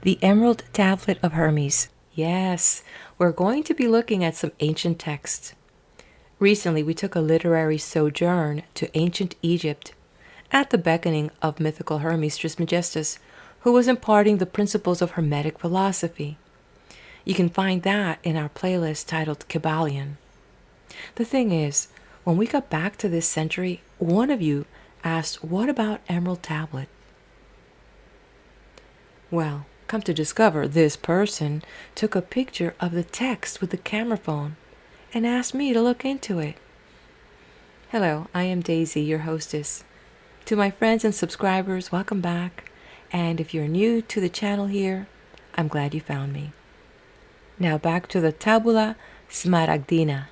The Emerald Tablet of Hermes. Yes, we're going to be looking at some ancient texts. Recently, we took a literary sojourn to ancient Egypt at the beckoning of mythical Hermes Trismegistus, who was imparting the principles of Hermetic philosophy. You can find that in our playlist titled Kybalion. The thing is, when we got back to this century, one of you asked, "What about Emerald Tablet?" Well, come to discover, this person took a picture of the text with the camera phone and asked me to look into it. Hello, I am Daisy, your hostess. To my friends and subscribers, welcome back. And if you're new to the channel here, I'm glad you found me. Now back to the Tabula Smaragdina,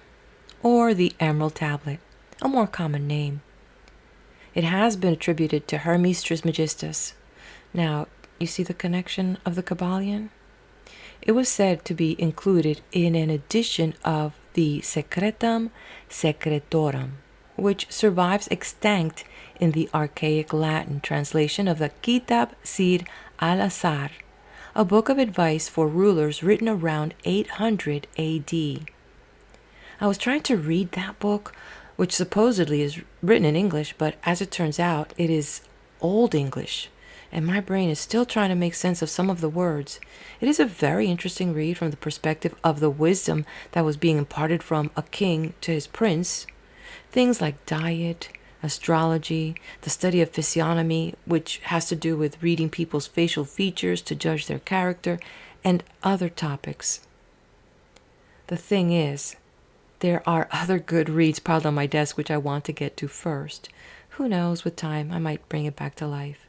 or the Emerald Tablet, a more common name. It has been attributed to Hermes Trismegistus. Now, you see the connection of the Kybalion? It was said to be included in an edition of the Secretum Secretorum, which survives extant in the archaic Latin translation of the Kitab Sir al-Azhar, a book of advice for rulers written around 800 AD. I was trying to read that book, which supposedly is written in English, but as it turns out, it is Old English, and my brain is still trying to make sense of some of the words. It is a very interesting read from the perspective of the wisdom that was being imparted from a king to his prince. Things like diet, astrology, the study of physiognomy, which has to do with reading people's facial features to judge their character, and other topics. The thing is, there are other good reads piled on my desk which I want to get to first. Who knows, with time I might bring it back to life.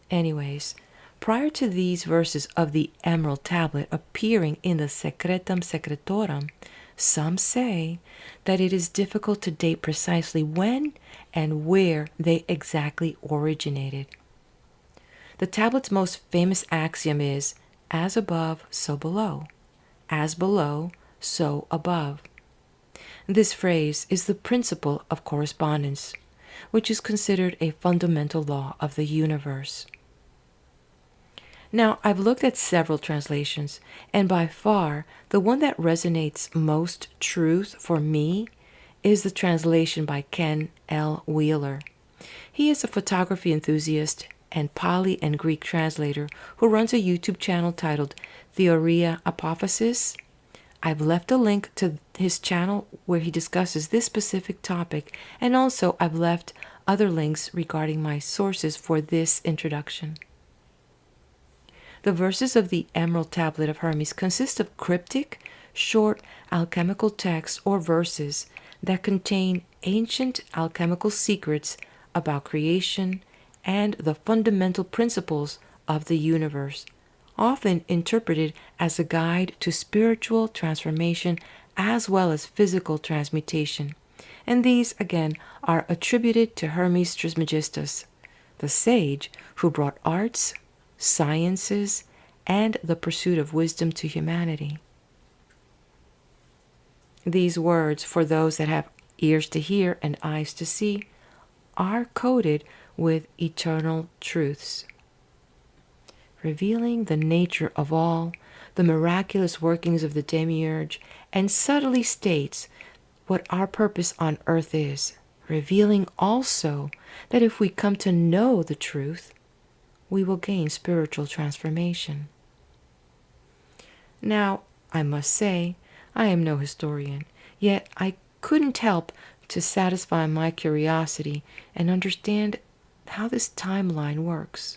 Anyways, prior to these verses of the Emerald Tablet appearing in the Secretum Secretorum, some say that it is difficult to date precisely when and where they exactly originated. The tablet's most famous axiom is, as above, so below. As below, so above. This phrase is the principle of correspondence, which is considered a fundamental law of the universe. Now, I've looked at several translations, and by far, the one that resonates most truth for me is the translation by Ken L. Wheeler. He is a photography enthusiast and Pali and Greek translator who runs a YouTube channel titled Theoria Apophasis. I've left a link to his channel where he discusses this specific topic, and also I've left other links regarding my sources for this introduction. The verses of the Emerald Tablet of Hermes consist of cryptic, short alchemical texts or verses that contain ancient alchemical secrets about creation and the fundamental principles of the universe, often interpreted as a guide to spiritual transformation as well as physical transmutation. And these, again, are attributed to Hermes Trismegistus, the sage who brought arts, sciences, and the pursuit of wisdom to humanity. These words, for those that have ears to hear and eyes to see, are coded with eternal truths, revealing the nature of all, the miraculous workings of the demiurge, and subtly states what our purpose on earth is, revealing also that if we come to know the truth, we will gain spiritual transformation. Now, I must say, I am no historian, yet I couldn't help to satisfy my curiosity and understand how this timeline works,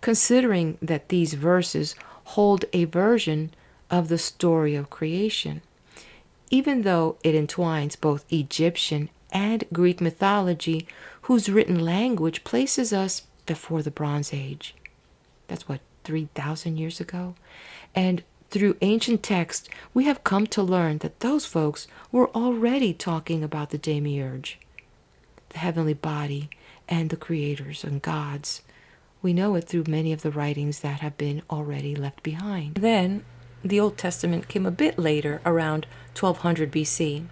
considering that these verses hold a version of the story of creation, even though it entwines both Egyptian and Greek mythology, whose written language places us before the Bronze Age. That's what, 3,000 years ago? And through ancient texts, we have come to learn that those folks were already talking about the demiurge, the heavenly body, and the creators and gods. We know it through many of the writings that have been already left behind. Then, the Old Testament came a bit later, around 1200 BC.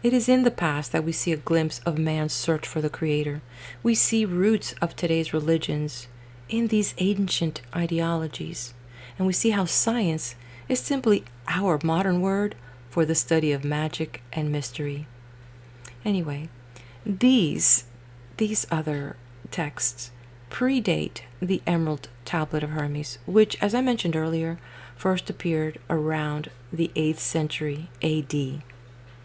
It is in the past that we see a glimpse of man's search for the Creator. We see roots of today's religions in these ancient ideologies, and we see how science is simply our modern word for the study of magic and mystery. Anyway, these other texts predate the Emerald Tablet of Hermes, which, as I mentioned earlier, first appeared around the 8th century AD.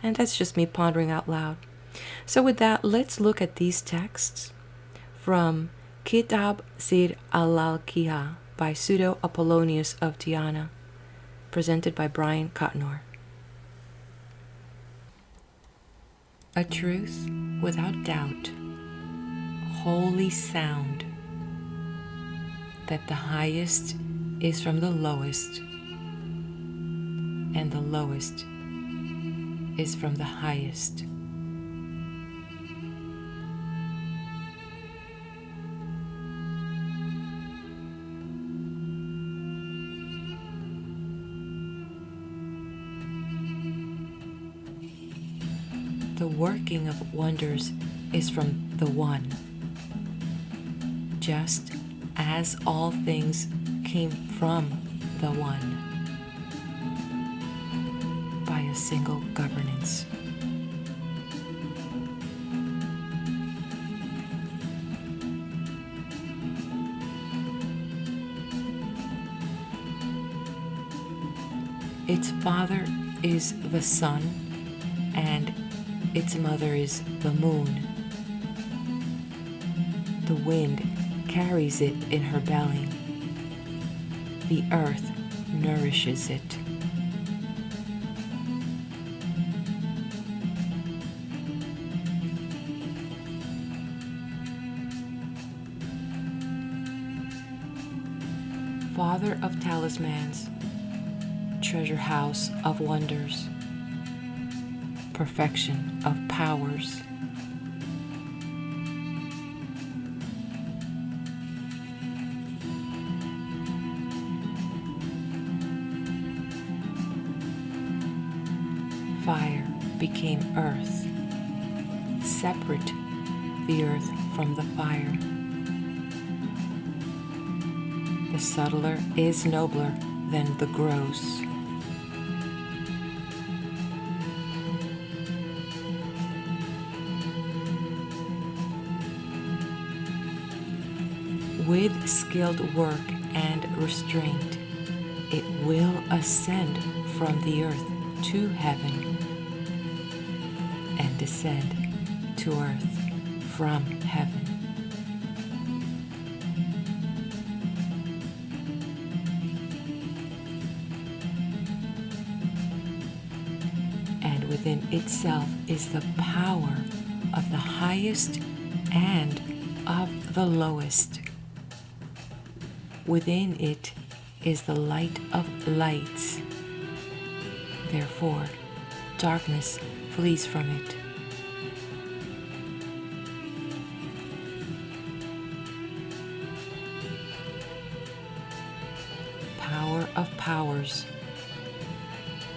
And that's just me pondering out loud. So with that, let's look at these texts from Kitab Sir al-Alqiya by Pseudo Apollonius of Tyana, presented by Brian Cotnor. A truth without doubt, wholly sound, that the highest is from the lowest, and the lowest is from the highest. The working of wonders is from the One, just as all things came from the One by a single governance. Its father is the sun, and its mother is the moon. The wind carries it in her belly. The earth nourishes it. Father of talismans, treasure house of wonders, perfection of powers, fire became earth, separate the earth from the fire. The subtler is nobler than the gross. With skilled work and restraint, it will ascend from the earth to heaven and descend to earth from heaven. And within itself is the power of the highest and of the lowest. Within it is the light of lights. Therefore, darkness flees from it. Power of powers.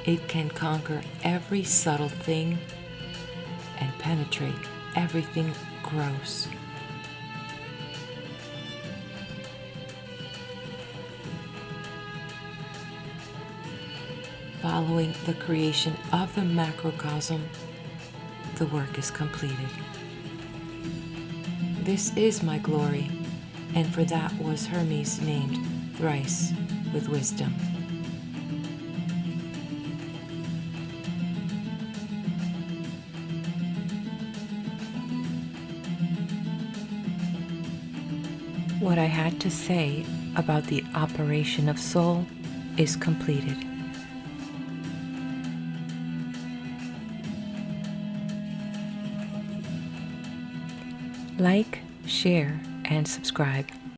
It can conquer every subtle thing and penetrate everything gross. Following the creation of the macrocosm, the work is completed. This is my glory, and for that was Hermes named thrice with wisdom. What I had to say about the operation of soul is completed. Like, share, and subscribe.